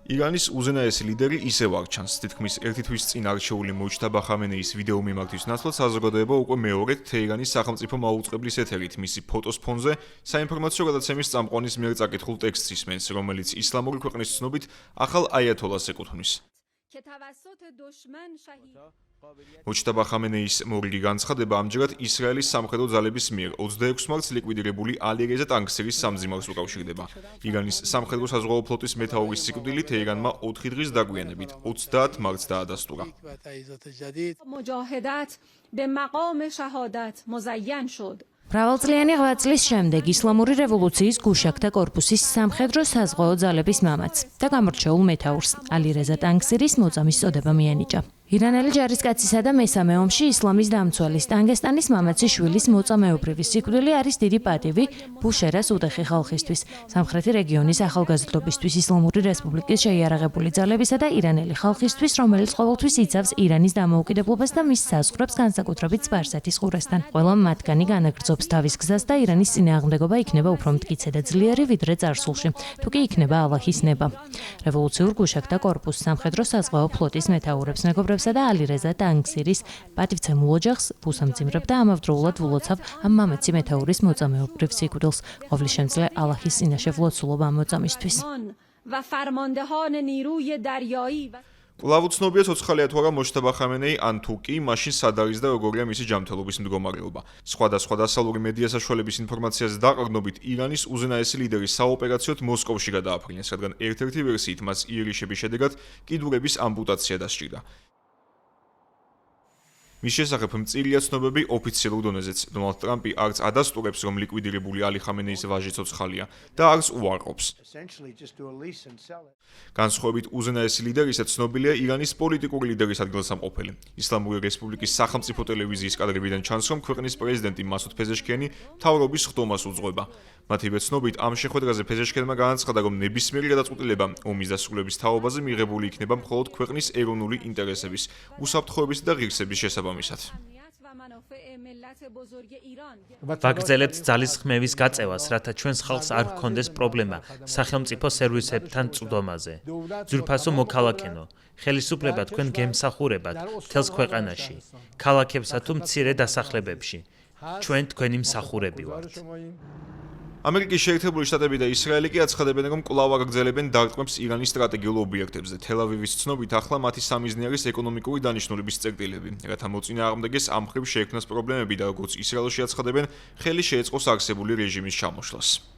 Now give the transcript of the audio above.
ირანის უზენაესი ლიდერი ისევ არ ჩანს. თითქმის ერთი თვის წინ არჩეული მოჯტაბა ხამენეის ვიდეო მიმართვის ნაცვლად საზოგადოება უკვე მეორედ თეირანის სახელმწიფო მაუწყებლის ეთერით მისი ფოტოს ფონზე საინფორმაციო გადაცემის წამყვანის მიერ წაკითხულ ტექსტს ისმენს, რომელიც ისლამური ქვეყნის ცნობით ახალ აიათოლას ეკუთვნის. მოჯტაბა ხამენეის მორიგი განცხადება ამჯერად ისრაელის სამხედრო ძალების მიერ 26 მარტს ლიკვიდირებული ალი-რეზა ტანკსერის სამძიმარს უკავშირდება. ირანის სამხედრო საზღვაო ფლოტის მეთაურის სიკვდილი თეირანმა 4 დღის დაგვიანებით 30 მარტს დაადასტურა. მრავალწლიანი ღვაწლის შემდეგ ისლამური რევოლუციის გუშაქთა კორპუსის სამხედრო საზღვაო ძალების მამაც და გამორჩეულ მეთაურს ალი-რეზა ტანკსერის მოწამის წოდება მიენიჭა. ირანელი ჯარისკაცისა და მესამე ომში ისლამის დამცველის ტანგესტანის მამაცის შვილის მოწამეობრივი სიკვდილი არის დიდი პატივი ბუშერას უდეხი ხალხისთვის, სამხრეთი რეგიონის ახალგაზრდობისთვის, ისლამური რესპუბლიკის შეიარაღებული ძალებისა და ირანელი ხალხისთვის, რომელიც ყოველთვის იცავს ირანის დამოუკიდებლობას და მის საზღვრებს განსაკუთრებით სპარსეთის ყურესთან. ყველა მათგანი განაგრძობს თავის გზას და ირანის წინააღმდეგობა იქნება უფრო მტკიცე და ძლიერი ვიდრე წარსულში, თუ კი იქნება ალაჰის ნება. რევოლუციურ გუშაქთა კორპუსს სამხედრო საზღვაო ფლოტის მეთაურებს მეგობრებსა და ალი-რეზა ტანკსერის პატივცემულ ოჯახს უსამძიმრებ და ამავდროულად ვულოცავ ამ მამაცი მეთაურის მოწამეობრივ სიკვდილს. ყოფილშემძლე ალაჰის წინაშე ვლოცულობ ამ მოწამისთვის. კვლავ უცნობია ცოცხალია თუ არა მოჯტაბა ხამენეი ან თუ კი მაშინ სად არის და როგორია მისი ჯანმრთელობის მდგომარეობა. სხვადასხვა დასავლური მედია საშუალების ინფორმაციაზე დაყრდნობით ირანის უზენაესი ლიდერი საოპერაციოდ მოსკოვში გადააფრინეს, რადგან ერთ-ერთი ვერსიით მას იერიშების შედეგად კიდურების ამპუტაცია დასჭირდა. მის შესახებ მწირია ცნობები ოფიციალურ დონეზეც. დონალდ ტრამპი არც ადასტურებს, რომ ლიკვიდირებული ალი ხამენეის ვაჟი ცოცხალია და არც უარყოფს. განსხვავებით უზენაესი ლიდერისა, ცნობილია ირანის პოლიტიკური ლიდერის ადგილსამყოფელი. ისლამური რესპუბლიკის სახელმწიფო ტელევიზიის კადრებიდან ჩანს, რომ ქვეყნის პრეზიდენტი მასუდ ფეზეშქიანი მთავრობის ხდომას უძღვება. მათივე ცნობით, ამ შეხვედრაზე ფეზეშქიანმა განაცხადა, რომ ნებისმიერი გადაწყვეტილება ომის დასრულების თაობაზე მიღებული იქნება მხოლოდ ქვეყნის ეროვნული ინტერესების, უსაფრთხოების და ღირსების შესაბამისად. ვაგრძელებთ ძალისხმევის გაწევას, რათა ჩვენს ხალხს არ ჰქონდეს პრობლემა სახელმწიფო სერვისებთან წვდომაზე. ძვირფასო მოქალაქენო, ხელისუფლება თქვენ გემსახურებათ მთელს ქვეყანაში, ქალაქებსა თუ მცირე დასახლებებში. ჩვენ თქვენი მსახურები ვართ. ამერიკის შეერთებული შტატები და ისრაელი კი აცხადებენ, რომ კვლავ აგრძელებენ დარტყმებს ირანის სტრატეგიულ ობიექტებზე. თელ-ავივის ცნობით, ახლა მათი სამიზნე არის ეკონომიკური დანიშნულების წერტილები, რათა მოწინააღმდეგეს ამ მხრივ შეექმნას პრობლემები და როგორც ისრაელში აცხადებენ, ხელი შეეწყოს არსებული რეჟიმის ჩამოშლას.